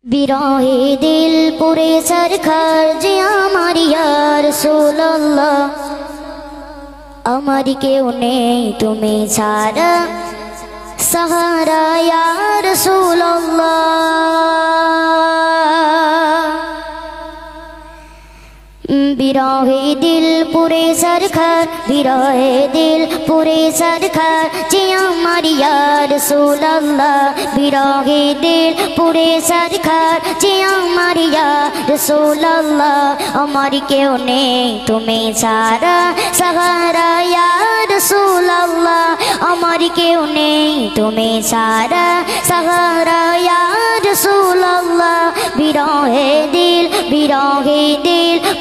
বিরহে দিল পুরে সরকার যে আমার ইয়া রাসূলুল্লাহ, আমার কেউ নেই তুমি ছাড়া সাহারা ইয়া রাসূলুল্লাহ। বিরহে দিল পুরে সরকার, বিরহে দিল পুরে সরকার যে আমার ইয়া রাসূলুল্লাহ, বিরহে দিল পুরে সরকার যে আমার ইয়া রাসূলুল্লাহ, আমার কেউ নেই তুমি ছাড়া সাহারা ইয়া রাসূলুল্লাহ, আমার কেউ নেই তুমি ছাড়া সাহারা ইয়া রাসূলুল্লাহ। বিরহে দিল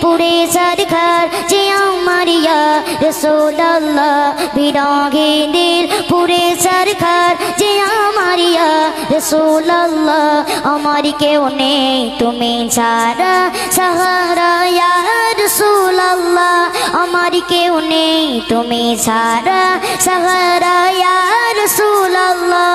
পুরে সরকার যে আমার ইয়া রাসূলুল্লাহ, বিরহে দিল পুরে সরকার যে আমার ইয়া রাসূলুল্লাহ, আমার কেউ নেই তুমি ছাড়া সাহারা ইয়া রাসূলুল্লাহ, আমার কেউ নেই তুমি ছাড়া সাহারা ইয়া রাসূলুল্লাহ।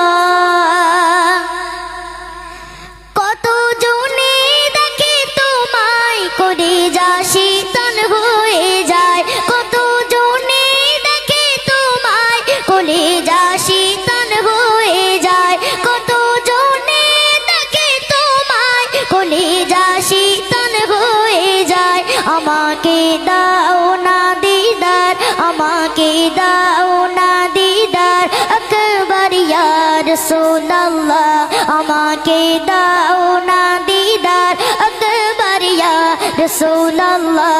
কত জনে দেখে তোমায় করে যা শীতল হয়ে যায়, কত জনে দেখে তোমায় করে যা শীতল হয়ে যায়, কত জনে দেখে তোমায় করে যা শীতল হয়ে যায়। আমাকে দাও না দিদার, আমাকে দাও না দিদার আকবার ইয়া রাসূলুল্লাহ, আমাকে দাও না দিদার আকবার ইয়া রাসূলুল্লাহ,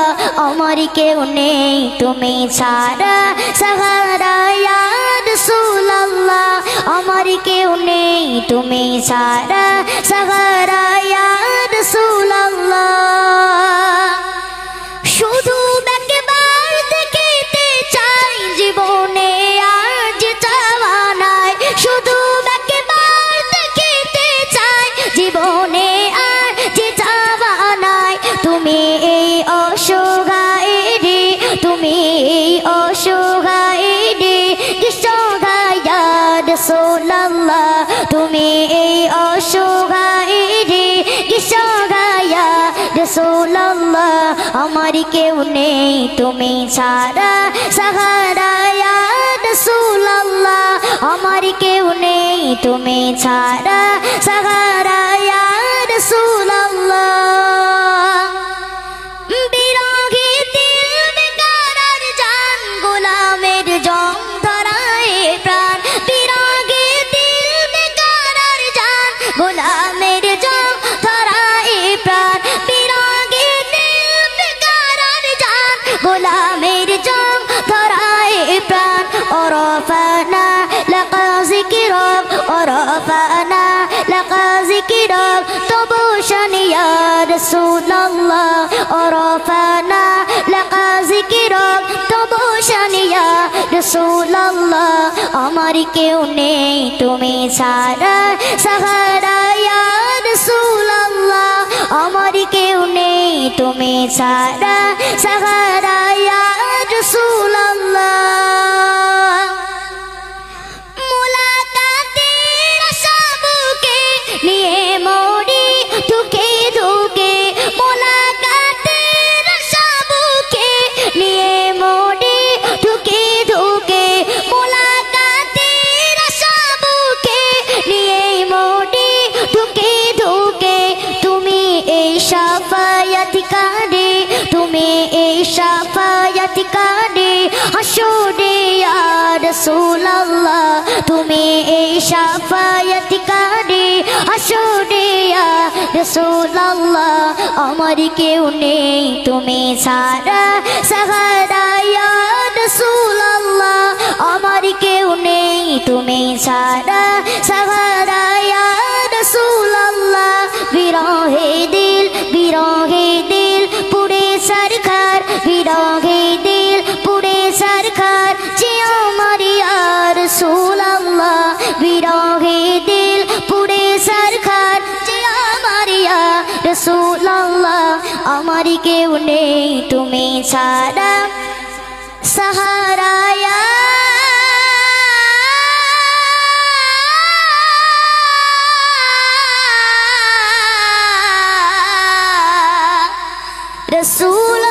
আমার কেউ নেই তুমি ছাড়া সাহারা ইয়া রাসূলুল্লাহ, আমার কেউ নেই তুমি ছাড়া সাহারা ইয়া রাসূলুল্লাহ। শুধু একবার দেখিতে চাই জীবনে আর যে চাওয়া নাই, শুধু একবার দেখিতে চাই জীবনে আর যে চাওয়া নাই। তুমি এই অসহায় রে, তুমি এই অসহায় রে কিসহায় ইয়া রাসূলুল্লাহ, তুমি এই অসহায় রে কিসহায় ইয়া রাসূলুল্লাহ, আমার কেউ নেই তুমি ছাড়া সাহারা ইয়া রাসূলুল্লাহ, আমার কেউ নেই তুমি ছাড়া সাহারা ইয়া রাসূলুল্লাহ। বিরহে দিল বেকারার জান গোলামের জং ধরায় প্রাণ, বিরহে দিল বেকারার জান গোলামের জং ধরায় প্রাণ, বিরহে দিল বেকারার জান গোলামের জং ধরায় প্রাণ। ওরফানা লাকা যিকরাক, ওরফানা লাকা যিকরাক তবু শান ইয়া রাসূলুল্লাহ, ওরফানা লাকা যিকরাক তবু শান ইয়া রাসূলুল্লাহ, আমার কেউ নেই তুমি ছাড়া সাহারা ইয়া রাসূলুল্লাহ, আমার কেউ নেই তুমি ছাড়া সাহারা ইয়া রাসূলুল্লাহ। মুলাকাতের আশা বুকে নিয়ে মরি ধুকে ধুকে, মুলাকাতের আশা বুকে নিয়ে মরি ধুকে ধুকে, মুলাকাতের আশা বুকে নিয়ে মরি ধুকে ধুকে। তুমি এই শাফায়াতকারী, তুমি এই শাফায়াতকারী হাসরে ইয়া রাসূলুল্লাহ, তুমি এই শাফায়াতকারী হাসরে ইয়া রাসূলুল্লাহ, আমার কেউ নেই তুমি ছাড়া সাহারা ইয়া রাসূলুল্লাহ, আমার কেউ নেই তুমি ছাড়া সাহারা ইয়া রাসূলুল্লাহ। বিরহে দিল পুরে সরকার, বিরহে দিল পুরে সরকার যে আমার ইয়া রাসূলুল্লাহ, বিরহে দিল পুরে সরকার যে আমার ইয়া রাসূলুল্লাহ, আমার কেউ নেই তুমি ছাড়া সাহারা ইয়া রসুল